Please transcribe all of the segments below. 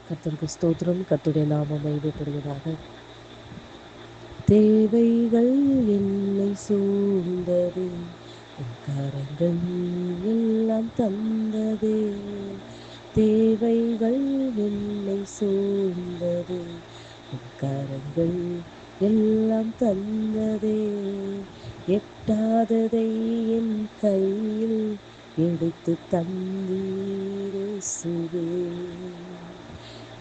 கர்த்தருக்கு ஸ்தோத்திரம். கர்த்தருடைய நாமம் மகிமைப்படுவதாக. தேவைகள் என்னை சூழ்ந்தது, உன் கரங்கள் எல்லாம் தந்ததே. தேவைகள் என்னை சூழ்ந்தது, உன் கரங்கள் எல்லாம் தந்ததே. எட்டாததை என் கையில் எடுத்து தந்தீரேசுவே.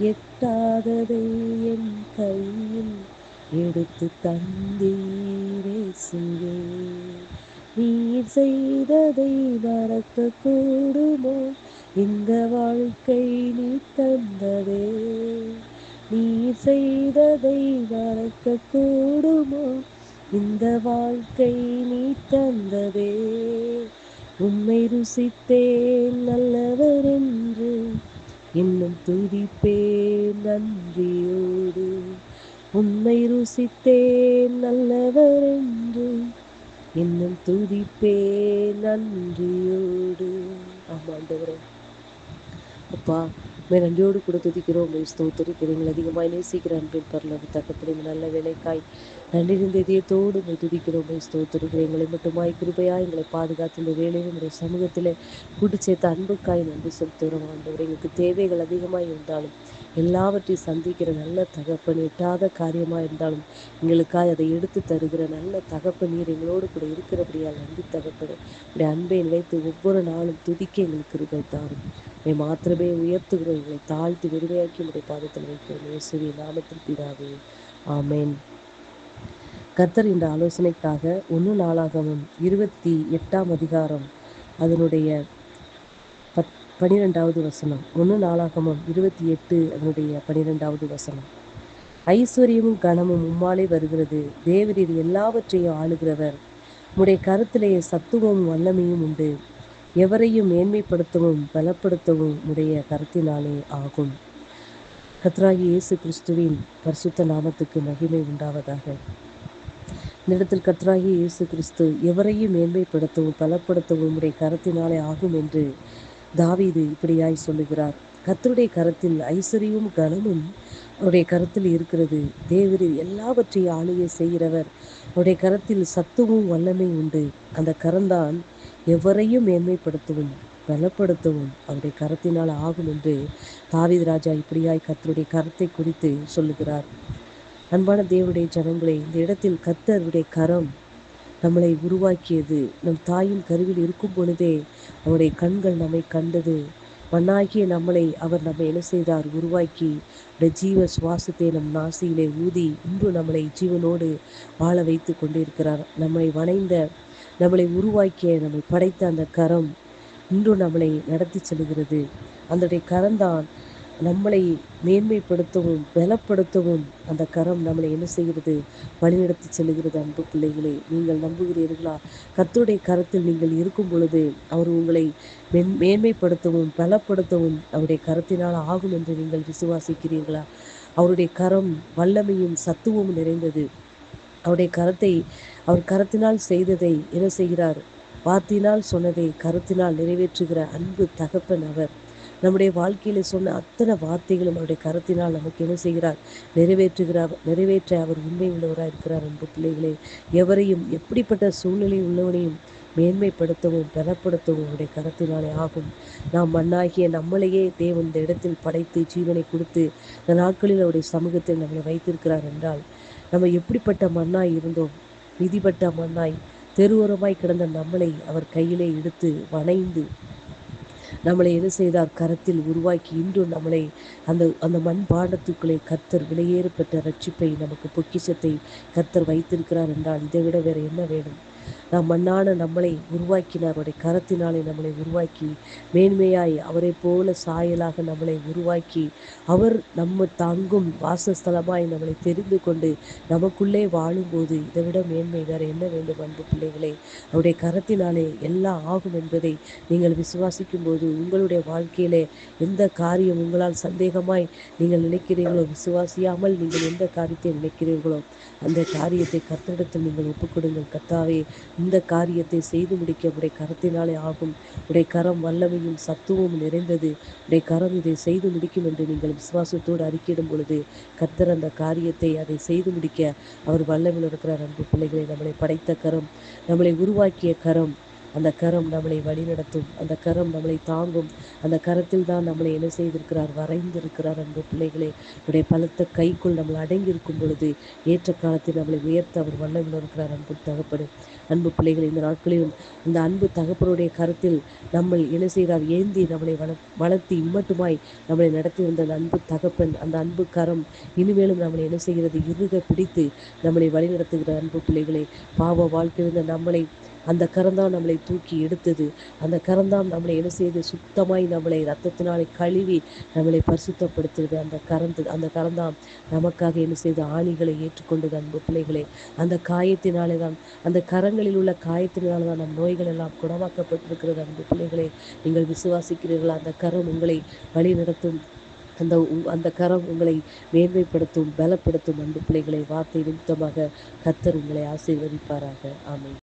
எட்டாததை என் கையில் எடுத்து தந்தீரேசுவே. நீர் செய்ததை மறக்க கூடுமோ, இந்த வாழ்க்கை நீ தந்ததே. நீர் செய்ததை மறக்க கூடுமோ, இந்த வாழ்க்கை நீ தந்ததே. உம்மை ருசித்தேன் நல்லவர் என்று, இன்னும் துதிப்பேன் நன்றியோடு. உம்மை ருசித்தேன் நல்லவர் என்று, இன்னும் துதிப்பேன் நன்றியோடு. ஆமாண்டவரே, அப்பா நன்றியோடு கூட துதிக்கிறோம். உங்களை ஸ்தோத்திரிக்கிறீங்கள். அதிகமாய் நேசிக்கிற அன்பின் பரலோக தகப்பனே, நல்ல வேலைக்காய் நன்றி இருந்த இதயத்தோடு உங்களை துதிக்கிறோம். உங்களை ஸ்தோத்திரிக்கிறேன். எங்களை மட்டுமாய் கிருபையாய் எங்களை பாதுகாத்து இந்த வேலையில் உங்களுடைய சமூகத்தில் கூட்டு சேர்த்த அன்புக்காய் நன்றி செலுத்துகிறோம். ஆண்டவரே, எங்களுக்கு தேவைகள் அதிகமாய் இருந்தாலும் எல்லாவற்றையும் சந்திக்கிற நல்ல தகப்பன், எட்டாத காரியமாக இருந்தாலும் எங்களுக்காய் அதை எடுத்து தருகிற நல்ல தகப்பன் நீர் எங்களோடு கூட இருக்கிறபடியால் நன்றி தகப்பன். உடைய அன்பை நிலைத்து ஒவ்வொரு நாளும் துதிக்க எங்களுக்கு கிருபை தாரும். உங்களை மாத்திரமே உயர்த்துகிறோம். எங்களை தாழ்த்தி விடுமையாக்கி உடைய பாதத்தில் வைக்கிறோம். இயேசுவின் நாமத்தில் பிதாவே, ஆமென். கர்த்தர் இந்த ஆலோசனைக்காக 1 நாளாகமம் 28ஆம் அதிகாரம் அதனுடைய 12வது வசனம். 1 நாளாகமம் 28 அதனுடைய 12வது வசனம். ஐஸ்வர்யமும் கனமும் உம்மாலே வருகிறது, தேவரீர் எல்லாவற்றையும் ஆளுகிறவர். உம்முடைய கருத்திலே சத்துவமும் வல்லமையும் உண்டு, எவரையும் மேன்மைப்படுத்தவும் பலப்படுத்தவும் உடைய கருத்தினாலே ஆகும். கர்த்தராகிய இயேசு கிறிஸ்துவின் பரிசுத்த நாமத்துக்கு மகிமை உண்டாவதாக. இந்த இடத்தில் கர்த்தராகிய இயேசு கிறிஸ்து எவரையும் மேன்மைப்படுத்தவும் பலப்படுத்தவும் உடைய கரத்தினாலே ஆகும் என்று தாவீது இப்படியாய் சொல்லுகிறார். கர்த்தருடைய கரத்தில் ஐஸ்வர்யமும் கனமும் அவருடைய கரத்தில் இருக்கிறது. தேவரீர் எல்லாவற்றையும் ஆளுகை செய்கிறவர். அவருடைய கரத்தில் சத்துவமும் வல்லமை உண்டு. அந்த கரம்தான் எவரையும் மேன்மைப்படுத்தவும் பலப்படுத்தவும் அவருடைய கரத்தினால் ஆகும் என்று தாவீது ராஜா இப்படியாய் கர்த்தருடைய கரத்தை குறித்து சொல்லுகிறார். அன்பான தேவனுடைய ஜனங்களே, இந்த இடத்தில் கர்த்தருடைய கரம் நம்மளை உருவாக்கியது. நம் தாயின் கருவில் இருக்கும் பொழுதே அவருடைய கண்கள் நம்மை கண்டது. மண்ணாகிய நம்மை என்ன செய்தார்? உருவாக்கி ஜீவ சுவாசத்தை நம் நாசியிலே ஊதி இன்று நம்மளை ஜீவனோடு வாழ வைத்து கொண்டிருக்கிறார். நம்மளை உருவாக்கிய, நம்மை படைத்த அந்த கரம் இன்று நம்மளை நடத்தி செல்கிறது. அந்த கரம்தான் நம்மளை மேன்மைப்படுத்தவும் பலப்படுத்தவும் அந்த கரம் நம்மளை என்ன செய்கிறது? வழிநடத்தி செல்கிறது. அன்பு பிள்ளைகளே, நீங்கள் நம்புகிறீர்களா? கர்த்தருடைய கரத்தில் நீங்கள் இருக்கும் பொழுது அவர் உங்களை மேன்மைப்படுத்தவும் பலப்படுத்தவும் அவருடைய கரத்தினால் ஆகும் என்று நீங்கள் விசுவாசிக்கிறீர்களா? அவருடைய கரம் வல்லமையும் சத்துவமும் நிறைந்தது. அவர் கரத்தினால் செய்ததை என்ன செய்கிறார்? வார்த்தையினால் சொன்னதை கரத்தினால் நிறைவேற்றுகிற அன்பு தகப்பன் அவர். நம்முடைய வாழ்க்கையில சொன்ன அத்தனை வார்த்தைகளும் அவருடைய கரத்தினால் நமக்கு என்ன செய்கிறார்? நிறைவேற்ற அவர் உண்மை உள்ளவராக இருக்கிறார். அன்பு பிள்ளைகளே, எவரையும் எப்படிப்பட்ட சூழ்நிலை உள்ளவனையும் மேன்மைப்படுத்தவும் பலப்படுத்தவும் அவருடைய கரத்தினாலே ஆகும். நாம் மண்ணாகிய நம்மளையே தேவன் இந்த இடத்தில் படைத்து ஜீவனை கொடுத்து இந்த நாட்களில் அவருடைய சமூகத்தில் நம்மளை வைத்திருக்கிறார் என்றால், நம்ம எப்படிப்பட்ட மண்ணாய் இருந்தோம்? விதிப்பட்ட மண்ணாய் தெருவோரமாய் கிடந்த நம்மளை அவர் கையிலே எடுத்து வணைந்து நம்மளை என்ன செய்தார்? கரத்தில் உருவாக்கி இன்று நம்மளை அந்த மண் பாண்டத்துக்குள்ளே கர்த்தர் விலையேறப்பட்ட ரட்சிப்பை, நமக்கு பொக்கிஷத்தை கர்த்தர் வைத்திருக்கிறார் என்றால் இதை விட வேற என்ன வேணும்? நாம் மண்ணான நம்மளை உருவாக்கினார். அவருடைய கரத்தினாலே நம்மளை உருவாக்கி மேன்மையாய் அவரை போல சாயலாக நம்மளை உருவாக்கி அவர் நம்ம தங்கும் வாசஸ்தலமாய் நம்மளை தெரிந்து கொண்டு நமக்குள்ளே வாழும்போது இதை விட மேன்மை வேற என்ன வேண்டும்? அன்பு பிள்ளைகளே, அவருடைய கரத்தினாலே எல்லாம் ஆகும் என்பதை நீங்கள் விசுவாசிக்கும் போது உங்களுடைய வாழ்க்கையிலே எந்த காரியம் உங்களால் சந்தேகமாய் நீங்கள் நினைக்கிறீர்களோ, விசுவாசியாமல் நீங்கள் எந்த காரியத்தை நினைக்கிறீர்களோ அந்த காரியத்தை கர்த்தரிடத்தில் நீங்கள் ஒப்புக்கொடுங்கள். கர்த்தாவே, இந்த காரியத்தை செய்து முடிக்க உடைய கரத்தினாலே ஆகும். உடைய கரம் வல்லமையும் சத்துவமும் நிறைந்தது. உடைய கரம் இதை செய்து முடிக்கும் என்று நீங்கள் விசுவாசத்தோடு அறிக்கையிடும் பொழுது கர்த்தர் அந்த காரியத்தை அதை செய்து முடிக்க அவர் வல்லமையில் இருக்கிறார். அன்பு பிள்ளைகளை, நம்மளை படைத்த கரம், நம்மளை உருவாக்கிய கரம், அந்த கரம் நம்மளை வழிநடத்தும். அந்த கரம் நம்மளை தாங்கும். அந்த கரத்தில் தான் நம்மளை என்ன செய்திருக்கிறார்? வரைந்திருக்கிறார். அன்பு பிள்ளைகளே, உடைய பலத்த கைக்குள் நம்மளை அடங்கி இருக்கும் பொழுது ஏற்ற காலத்தில் நம்மளை உயர்த்த அவர் வல்லமையில் இருக்கிறார். அன்பு தகப்படு, அன்பு பிள்ளைகளை, இந்த நாட்களிலும் அந்த அன்பு தகப்பனுடைய கரத்தில் நம்மை என்ன செய்கிறார்? ஏந்தி நம்மளை வளர்த்தி இம்மட்டுமாய் நம்மளை நடத்தி வந்த அந்த அன்பு தகப்பன், அந்த அன்பு கரம் இனிமேலும் நம்மளை என்ன செய்கிறது? இறுக பிடித்து நம்மளை வழிநடத்துகிற அன்பு பிள்ளைகளை, பாவ வாழ்க்கையிருந்த நம்மளை அந்த கரம்தான் நம்மளை தூக்கி எடுத்தது. அந்த கரம்தான் நம்மளை என்ன செய்து சுத்தமாய் நம்மளை ரத்தத்தினாலே கழுவி நம்மளை பரிசுத்தப்படுத்துகிறது. அந்த கரம்தான் நமக்காக என்ன செய்து ஆணிகளை ஏற்றுக்கொண்டது. அன்பு பிள்ளைகளே, அந்த காயத்தினாலே தான், அந்த கரங்களில் உள்ள காயத்தினால தான் நம் நோய்கள் எல்லாம் குணமாக்கப்பட்டிருக்கிறது. அன்பு பிள்ளைகளே, நீங்கள் விசுவாசிக்கிறீர்களா? அந்த கரம் உங்களை வழி நடத்தும். அந்த கரம் உங்களை மேன்மைப்படுத்தும், பலப்படுத்தும். அன்பு பிள்ளைகளை, வார்த்தை நிமித்தமாக கர்த்தர் உங்களை ஆசீர்வதிப்பாராக. ஆமென்.